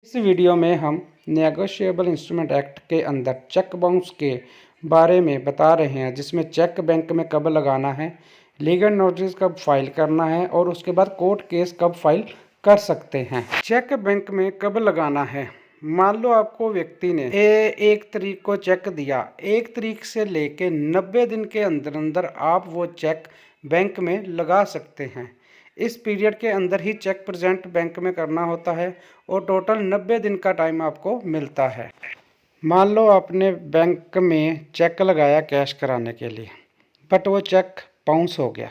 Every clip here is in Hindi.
इस वीडियो में हम नेगोशिएबल इंस्ट्रूमेंट एक्ट के अंदर चेक बाउंस के बारे में बता रहे हैं, जिसमें चेक बैंक में कब लगाना है, लीगल नोटिस कब फाइल करना है और उसके बाद कोर्ट केस कब फाइल कर सकते हैं। चेक बैंक में कब लगाना है। मान लो आपको व्यक्ति ने 1 तारीख को चेक दिया, 1 तारीख से लेके 90 दिन के अंदर अंदर आप वो चेक बैंक में लगा सकते हैं। इस पीरियड के अंदर ही चेक प्रेजेंट बैंक में करना होता है और टोटल 90 दिन का टाइम आपको मिलता है। मान लो आपने बैंक में चेक लगाया कैश कराने के लिए, बट वो चेक बाउंस हो गया।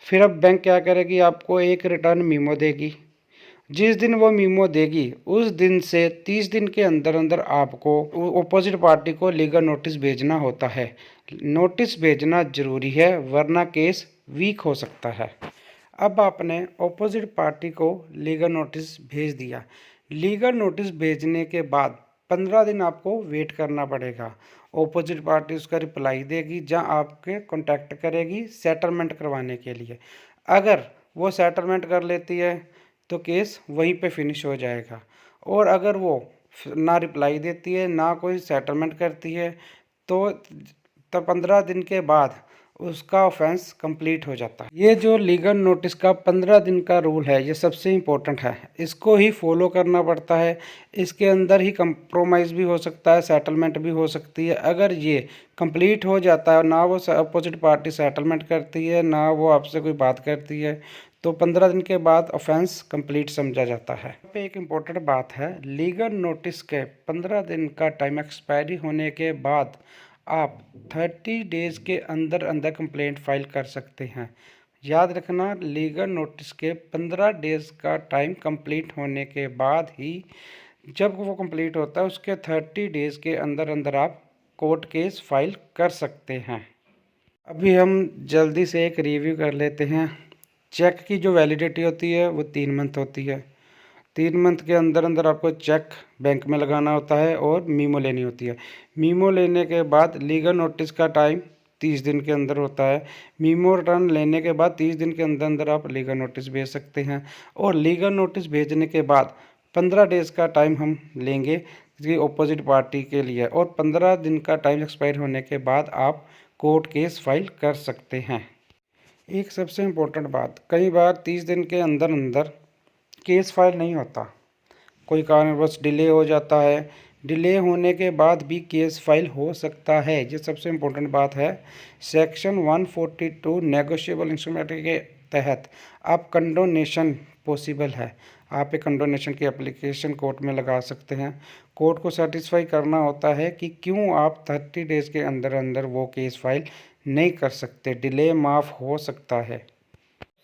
फिर अब बैंक क्या करेगी, आपको एक रिटर्न मीमो देगी। जिस दिन वो मीमो देगी उस दिन से 30 दिन के अंदर अंदर आपको अपोजिट पार्टी को लीगल नोटिस भेजना होता है। नोटिस भेजना ज़रूरी है, वरना केस वीक हो सकता है। अब आपने अपोजिट पार्टी को लीगल नोटिस भेज दिया। लीगल नोटिस भेजने के बाद 15 दिन आपको वेट करना पड़ेगा। अपोजिट पार्टी उसका रिप्लाई देगी, जहां आपके कांटेक्ट करेगी सेटलमेंट करवाने के लिए। अगर वो सेटलमेंट कर लेती है तो केस वहीं पे फिनिश हो जाएगा, और अगर वो ना रिप्लाई देती है ना कोई सेटलमेंट करती है तो 15 दिन के बाद उसका ऑफेंस कंप्लीट हो जाता है। ये जो लीगल नोटिस का 15 दिन का रूल है, ये सबसे इम्पोर्टेंट है। इसको ही फॉलो करना पड़ता है। इसके अंदर ही कंप्रोमाइज़ भी हो सकता है, सेटलमेंट भी हो सकती है। अगर ये कंप्लीट हो जाता है, ना वो अपोजिट पार्टी सेटलमेंट करती है ना वो आपसे कोई बात करती है, तो 15 दिन के बाद ऑफेंस कंप्लीट समझा जाता है। यहाँ पे एक इम्पोर्टेंट बात है, लीगल नोटिस के 15 दिन का टाइम एक्सपायरी होने के बाद आप 30 डेज़ के अंदर अंदर कंप्लेंट फाइल कर सकते हैं। याद रखना, लीगल नोटिस के 15 डेज़ का टाइम कंप्लीट होने के बाद ही, जब वो कंप्लीट होता है उसके 30 डेज़ के अंदर अंदर आप कोर्ट केस फाइल कर सकते हैं। अभी हम जल्दी से एक रिव्यू कर लेते हैं। चेक की जो वैलिडिटी होती है वो 3 मंथ होती है। 3 मंथ के अंदर अंदर आपको चेक बैंक में लगाना होता है और मीमो लेनी होती है। मीमो लेने के बाद लीगल नोटिस का टाइम 30 दिन के अंदर होता है। मीमो रिटर्न लेने के बाद 30 दिन के अंदर अंदर आप लीगल नोटिस भेज सकते हैं, और लीगल नोटिस भेजने के बाद 15 डेज़ का टाइम हम लेंगे कि अपोजिट पार्टी के लिए, और 15 दिन का टाइम एक्सपायर होने के बाद आप कोर्ट केस फाइल कर सकते हैं। एक सबसे इम्पोर्टेंट बात, कई बार 30 दिन के अंदर अंदर केस फाइल नहीं होता, कोई कारणवश डिले हो जाता है। डिले होने के बाद भी केस फाइल हो सकता है, ये सबसे इम्पोर्टेंट बात है। सेक्शन 142 नेगोशिएबल इंस्ट्रूमेंट के तहत आप कंडोनेशन पॉसिबल है। आप एक कंडोनेशन की एप्लीकेशन कोर्ट में लगा सकते हैं। कोर्ट को सेटिस्फाई करना होता है कि क्यों आप 30 डेज़ के अंदर अंदर वो केस फाइल नहीं कर सकते, डिले माफ़ हो सकता है।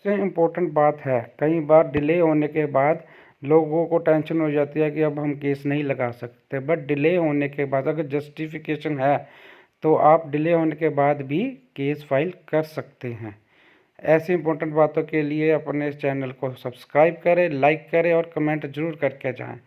सबसे इम्पोर्टेंट बात है, कई बार डिले होने के बाद लोगों को टेंशन हो जाती है कि अब हम केस नहीं लगा सकते, बट डिले होने के बाद अगर जस्टिफिकेशन है तो आप डिले होने के बाद भी केस फाइल कर सकते हैं। ऐसी इम्पोर्टेंट बातों के लिए अपने चैनल को सब्सक्राइब करें, लाइक करें और कमेंट ज़रूर करके जाएं।